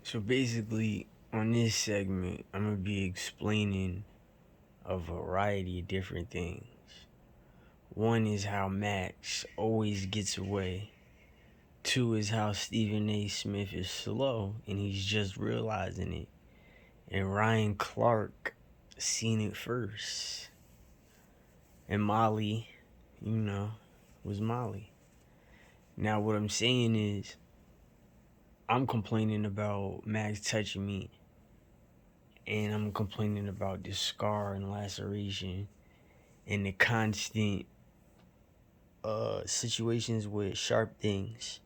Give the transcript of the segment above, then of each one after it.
So basically, on this segment, I'm gonna be explaining a variety of different things. One is how Max always gets away. Two is how Stephen A. Smith is slow and he's just realizing it. And Ryan Clark seen it first. And Molly, you know, was Molly. Now, what I'm saying is, I'm complaining about Max touching me, and I'm complaining about the scar and laceration and the constant situations with sharp things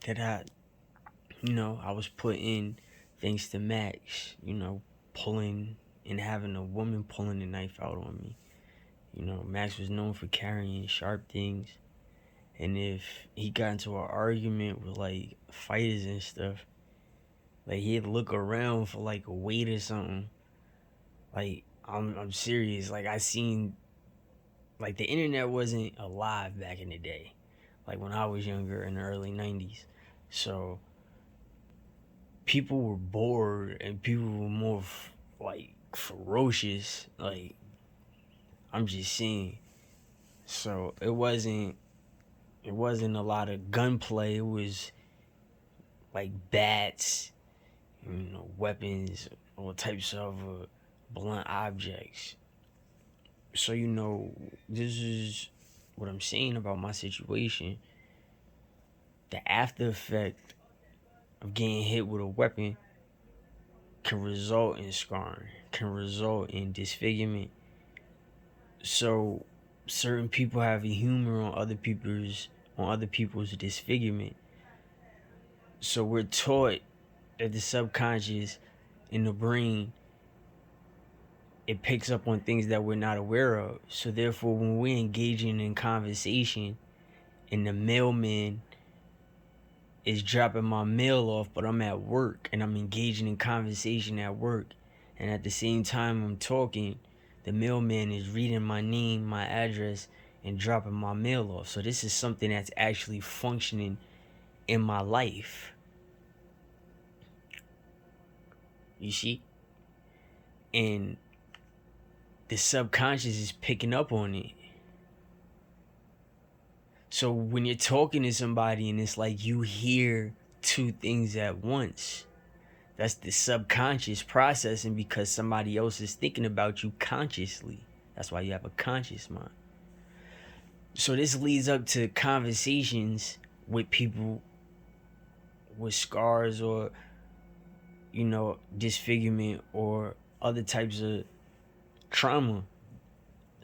that I was put in thanks to Max, pulling and having a woman pulling the knife out on me. Max was known for carrying sharp things. And if he got into an argument with like fighters and stuff, like he'd look around for like a weight or something. Like I'm serious. Like I seen, like, the internet wasn't alive back in the day, like when I was younger in the early 90s. So people were bored and people were more like ferocious. Like, I'm just saying. So it wasn't a lot of gunplay. It was like bats, weapons, all types of blunt objects. So this is what I'm saying about my situation. The after effect of getting hit with a weapon can result in scarring, can result in disfigurement. So certain people have a humor on other people's disfigurement. So we're taught that the subconscious in the brain, it picks up on things that we're not aware of. So therefore, when we're engaging in conversation and the mailman is dropping my mail off, but I'm at work and I'm engaging in conversation at work, and at the same time I'm talking, the mailman is reading my name, my address, and dropping my mail off. So this is something that's actually functioning in my life. You see? And the subconscious is picking up on it. So when you're talking to somebody and it's like you hear two things at once, that's the subconscious processing because somebody else is thinking about you consciously. That's why you have a conscious mind. So this leads up to conversations with people with scars or, disfigurement or other types of trauma.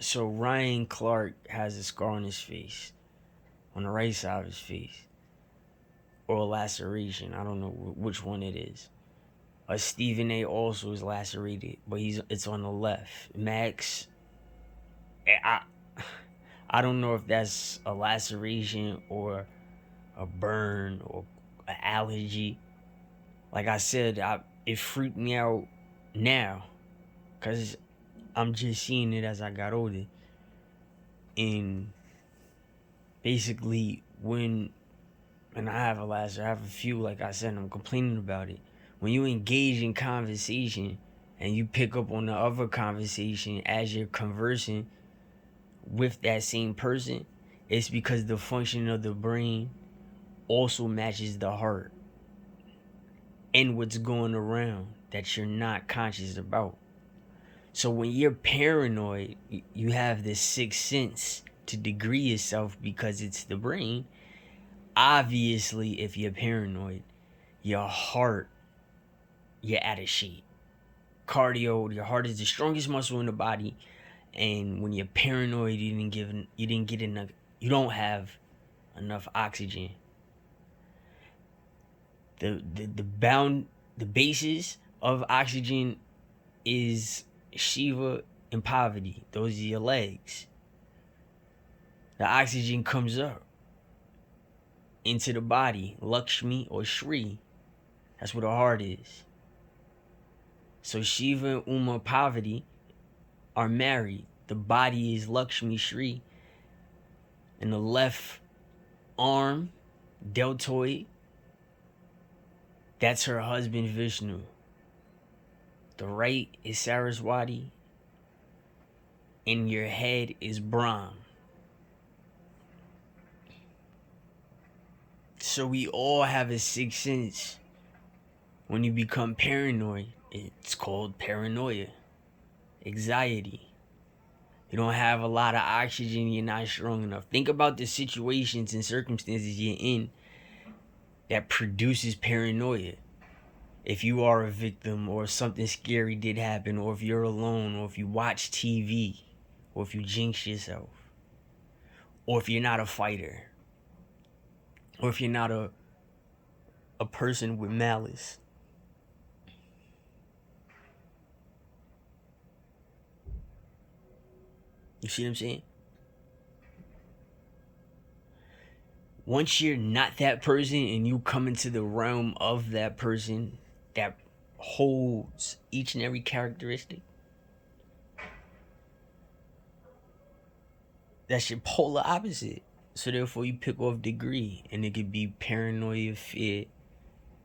So Ryan Clark has a scar on his face, on the right side of his face, or a laceration. I don't know which one it is. Stephen A. also is lacerated, but it's on the left. Max, I I don't know if that's a laceration or a burn or an allergy. Like I said, it freaked me out now because I'm just seeing it as I got older. And basically, and I have I have a few, like I said, and I'm complaining about it. When you engage in conversation and you pick up on the other conversation as you're conversing with that same person, it's because the function of the brain also matches the heart and what's going around that you're not conscious about. So when you're paranoid, you have this sixth sense to degree yourself because it's the brain. Obviously, if you're paranoid, your heart, you're out of shape. Cardio, your heart is the strongest muscle in the body, and when you're paranoid, you didn't get enough. You don't have enough oxygen. The basis of oxygen is Shiva and poverty. Those are your legs. The oxygen comes up into the body, Lakshmi or Shri. That's what the heart is. So Shiva and Uma Parvati are married. The body is Lakshmi Shri. And the left arm, deltoid, That's her husband Vishnu. The right is Saraswati, and your head is Brahm. So we all have a sixth sense. When you become paranoid, it's called paranoia, anxiety. You don't have a lot of oxygen, you're not strong enough. Think about the situations and circumstances you're in that produces paranoia. If you are a victim, or something scary did happen, or if you're alone, or if you watch TV, or if you jinx yourself, or if you're not a fighter, or if you're not a person with malice. You see what I'm saying? Once you're not that person and you come into the realm of that person that holds each and every characteristic, that's your polar opposite. So therefore you pick off degree, and it could be paranoia, fear,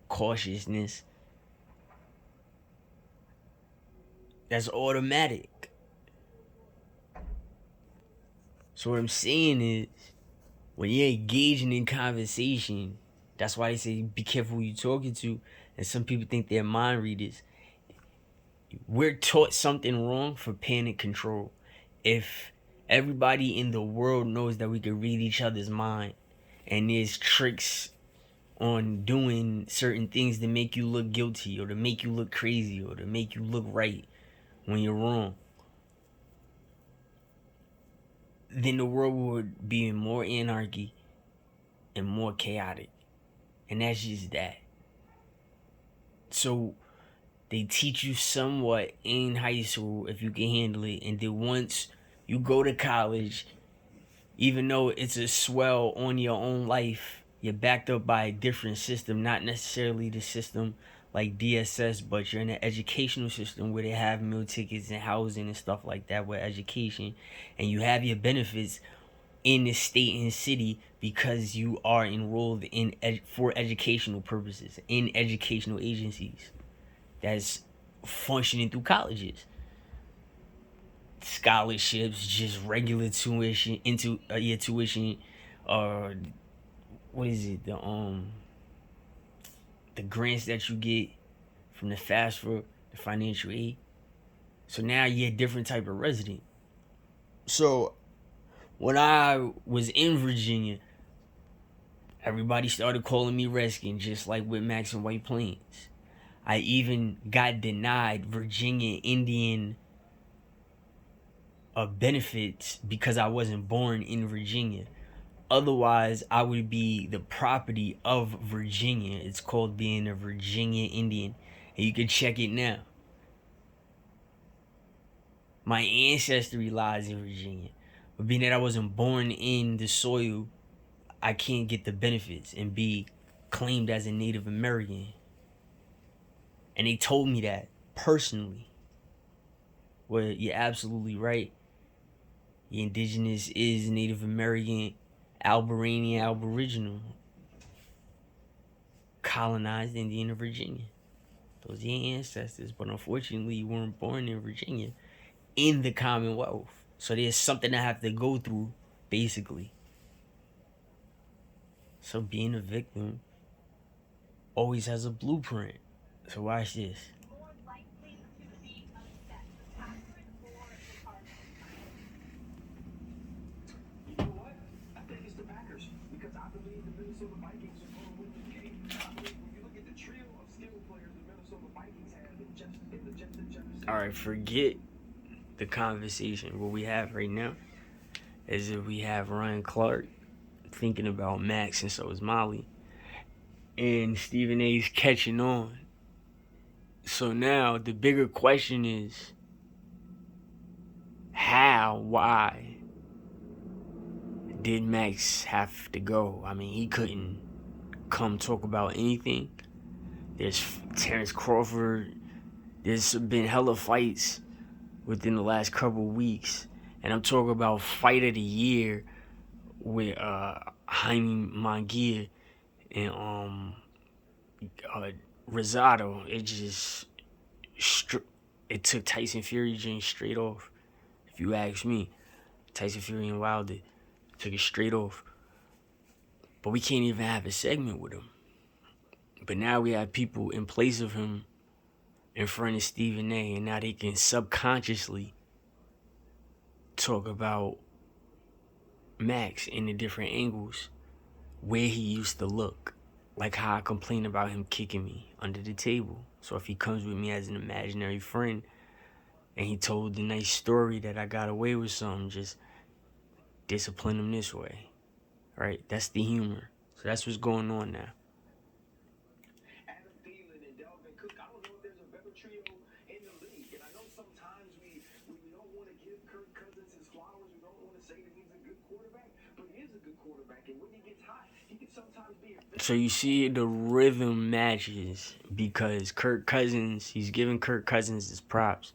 cautiousness. That's automatic. So what I'm saying is, when you're engaging in conversation, that's why they say be careful who you're talking to. And some people think they're mind readers. We're taught something wrong for panic control. If everybody in the world knows that we can read each other's mind, and there's tricks on doing certain things to make you look guilty, or to make you look crazy, or to make you look right when you're wrong, then the world would be in more anarchy and more chaotic. And that's just that. So they teach you somewhat in high school if you can handle it, and then once you go to college, even though it's a swell on your own life, you're backed up by a different system, not necessarily the system like DSS, but you're in an educational system where they have meal tickets and housing and stuff like that with education, and you have your benefits in the state and city because you are enrolled in for educational purposes in educational agencies that's functioning through colleges. Scholarships, just regular tuition, into your tuition, or what is it, the grants that you get from the FAFSA, the financial aid. So now you're a different type of resident. So when I was in Virginia, everybody started calling me Redskin, just like with Max and White Plains. I even got denied Virginia Indian benefits because I wasn't born in Virginia. Otherwise, I would be the property of Virginia. It's called being a Virginia Indian. And you can check it now. My ancestry lies in Virginia. But being that I wasn't born in the soil, I can't get the benefits and be claimed as a Native American. And they told me that personally. Well, you're absolutely right. The indigenous is Native American, Alberanian, Aboriginal, colonized Indian of Virginia. Those are your ancestors. But unfortunately, you weren't born in Virginia in the Commonwealth. So there's something I have to go through, basically. So being a victim always has a blueprint. So watch this. Alright, forget the conversation. What we have right now is that we have Ryan Clark thinking about Max, and so is Molly. And Stephen A's catching on. So now the bigger question is how, why did Max have to go? I mean, he couldn't come talk about anything. There's Terrence Crawford. There's been hella fights within the last couple of weeks. And I'm talking about fight of the year with Jaime Munguia and Rosado, it took Tyson Fury just straight off. If you ask me, Tyson Fury and Wilder took it straight off. But we can't even have a segment with him. But now we have people in place of him in front of Stephen A. And now they can subconsciously talk about Max in the different angles where he used to look. Like how I complain about him kicking me under the table. So if he comes with me as an imaginary friend and he told the nice story that I got away with something, just discipline him this way. Right? That's the humor. So that's what's going on now. So you see the rhythm matches because Kirk Cousins, he's giving Kirk Cousins his props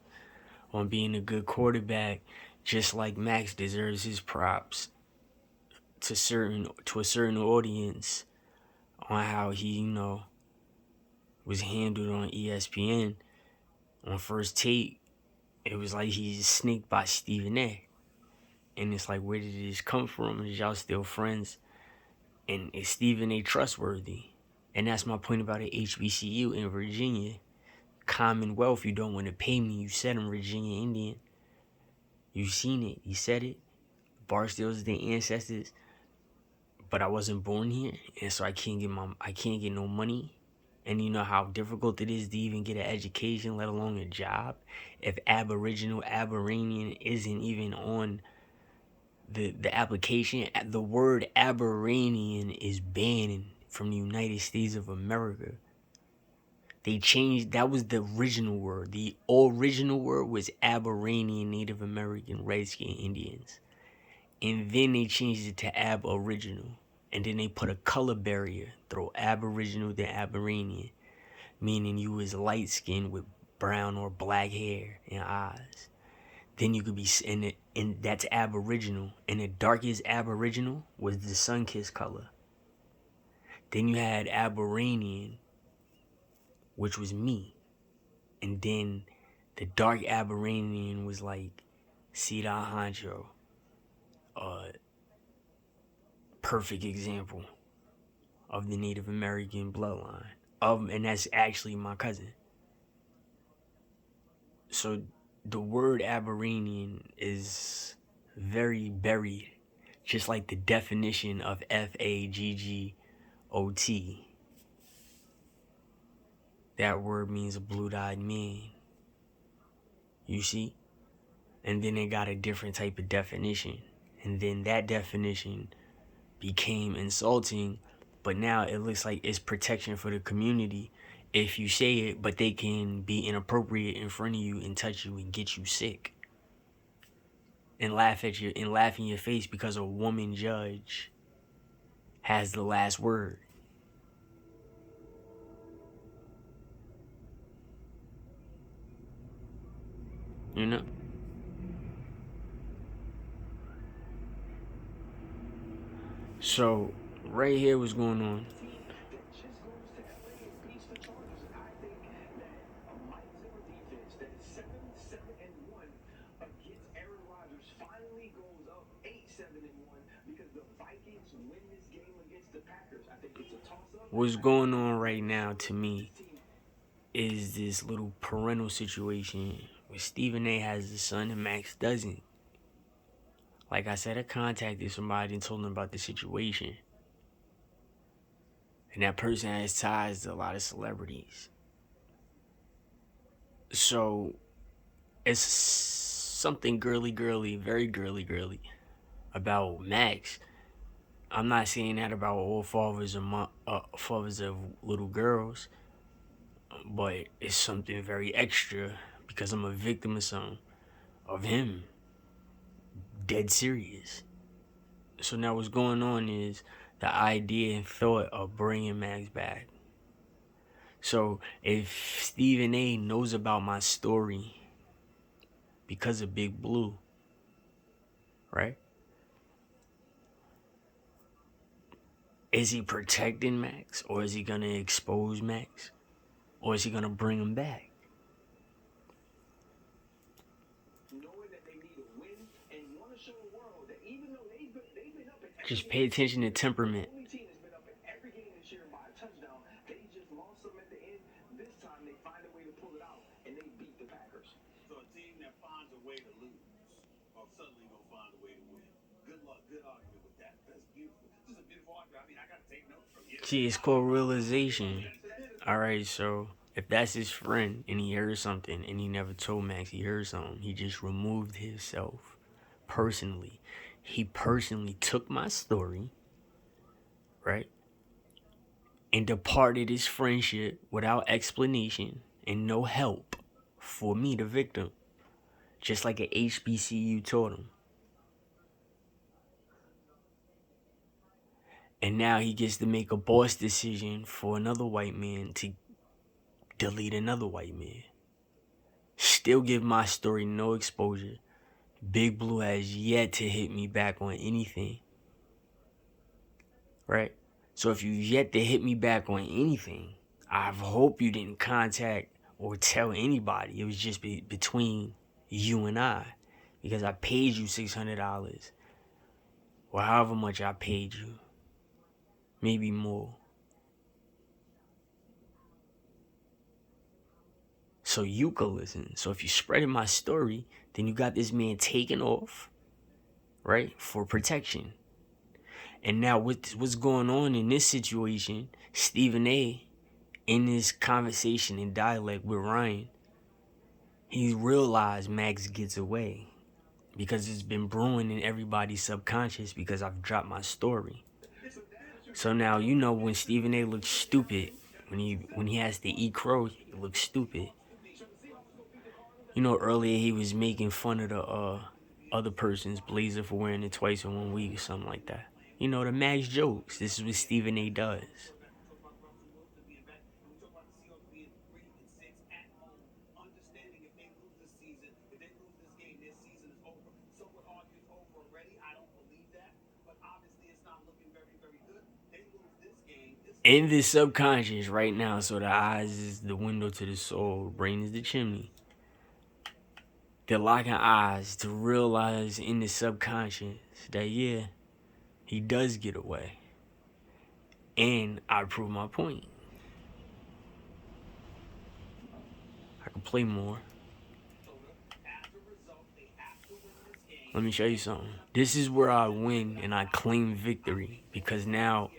on being a good quarterback, just like Max deserves his props to a certain audience on how he, was handled on ESPN on First Take. It was like he's snaked by Stephen A. And it's like, where did this come from? Is y'all still friends? And is Stephen A. trustworthy? And that's my point about the HBCU in Virginia. Commonwealth, you don't want to pay me. You said I'm Virginia Indian. You seen it. You said it. Barstows, their ancestors. But I wasn't born here, and so I can't get no money. And you know how difficult it is to even get an education, let alone a job, if Aberranian isn't even on the application. The word Aberranian is banned from the United States of America. They changed, that was the original word. The original word was Aberranian Native American Redskin Indians. And then they changed it to Aboriginal. And then they put a color barrier, throw Aboriginal to Aberranian, meaning you was light skinned with brown or black hair and eyes. Then you could be, and that's Aboriginal. And the darkest Aboriginal was the sun-kissed color. Then you had Aberranian, which was me. And then the dark Aberranian was like Cedar Honcho. Perfect example of the Native American bloodline. And that's actually my cousin. So the word Aberranian is very buried, just like the definition of Faggot. That word means a blue-eyed man. You see? And then they got a different type of definition. And then that definition became insulting, but now it looks like it's protection for the community if you say it, but they can be inappropriate in front of you and touch you and get you sick. And laugh at you and laugh in your face because a woman judge has the last word. You know? So, right here, what's going on? What's going on right now to me is this little parental situation where Stephen A. has a son and Max doesn't. Like I said, I contacted somebody and told them about the situation. And that person has ties to a lot of celebrities. So it's something girly, very girly about Max. I'm not saying that about all fathers of little girls, but it's something very extra because I'm a victim of something, of him. Dead serious. So now what's going on is the idea and thought of bringing Max back. So if Stephen A. knows about my story because of Big Blue, right? Is he protecting Max or is he gonna expose Max? Or is he going to bring him back? Just pay attention to temperament. See, it's called realization. Alright, so if that's his friend and he heard something and he never told Max he heard something, he just removed himself personally. He personally took my story, right? And departed his friendship without explanation and no help for me, the victim. Just like an HBCU taught him. And now he gets to make a boss decision for another white man to delete another white man. Still give my story no exposure. Big Blue has yet to hit me back on anything. Right? So if you yet to hit me back on anything, I hope you didn't contact or tell anybody. It was just between you and I. Because I paid you $600. Or however much I paid you. Maybe more. So you could listen. So if you spreading my story, then you got this man taken off, right, for protection. And now what's going on in this situation, Stephen A, in this conversation and dialect with Ryan, he realized Max gets away because it's been brewing in everybody's subconscious because I've dropped my story. So now you know when Stephen A looks stupid, when he has to eat crow, he looks stupid. You know, earlier he was making fun of the other person's blazer for wearing it twice in 1 week or something like that. You know, the Max jokes. This is what Stephen A does. In the subconscious right now, so the eyes is the window to the soul, brain is the chimney. They're locking eyes to realize in the subconscious that, yeah, he does get away. And I prove my point. I can play more. Let me show you something. This is where I win and I claim victory. Because now,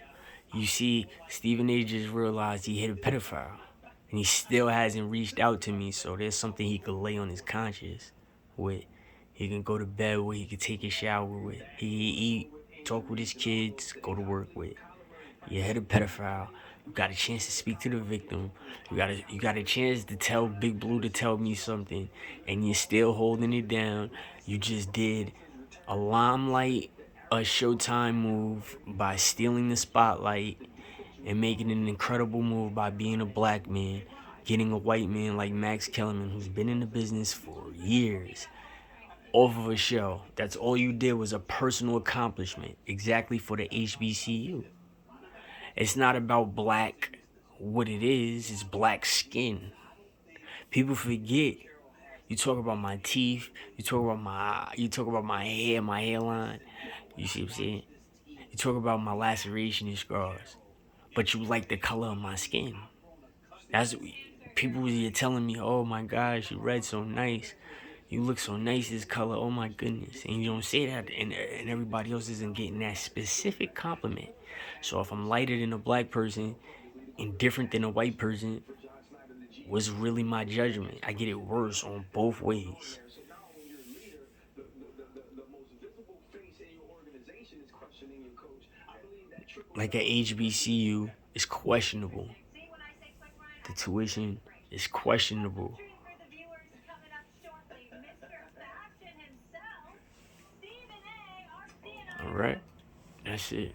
you see, Stephen A just realized he hit a pedophile. And he still hasn't reached out to me, so there's something he could lay on his conscience with. He can go to bed with, he can take a shower with, he eat, talk with his kids, go to work with. You hit a pedophile, you got a chance to speak to the victim, you got a chance to tell Big Blue to tell me something, and you're still holding it down. You just did a limelight, a Showtime move by stealing the spotlight and making an incredible move by being a black man, getting a white man like Max Kellerman, who's been in the business for years, off of a show. That's all you did was a personal accomplishment, exactly for the HBCU. It's not about black, what it is, it's black skin. People forget. You talk about my teeth, you talk about my hair, my hairline. You see what I'm saying? You talk about my laceration and scars. But you like the color of my skin. That's people were telling me, oh my gosh, you red so nice. You look so nice this color, oh my goodness. And you don't say that, and everybody else isn't getting that specific compliment. So if I'm lighter than a black person and different than a white person, what's really my judgment? I get it worse on both ways. Like a HBCU is questionable. The tuition is questionable. All right, that's it.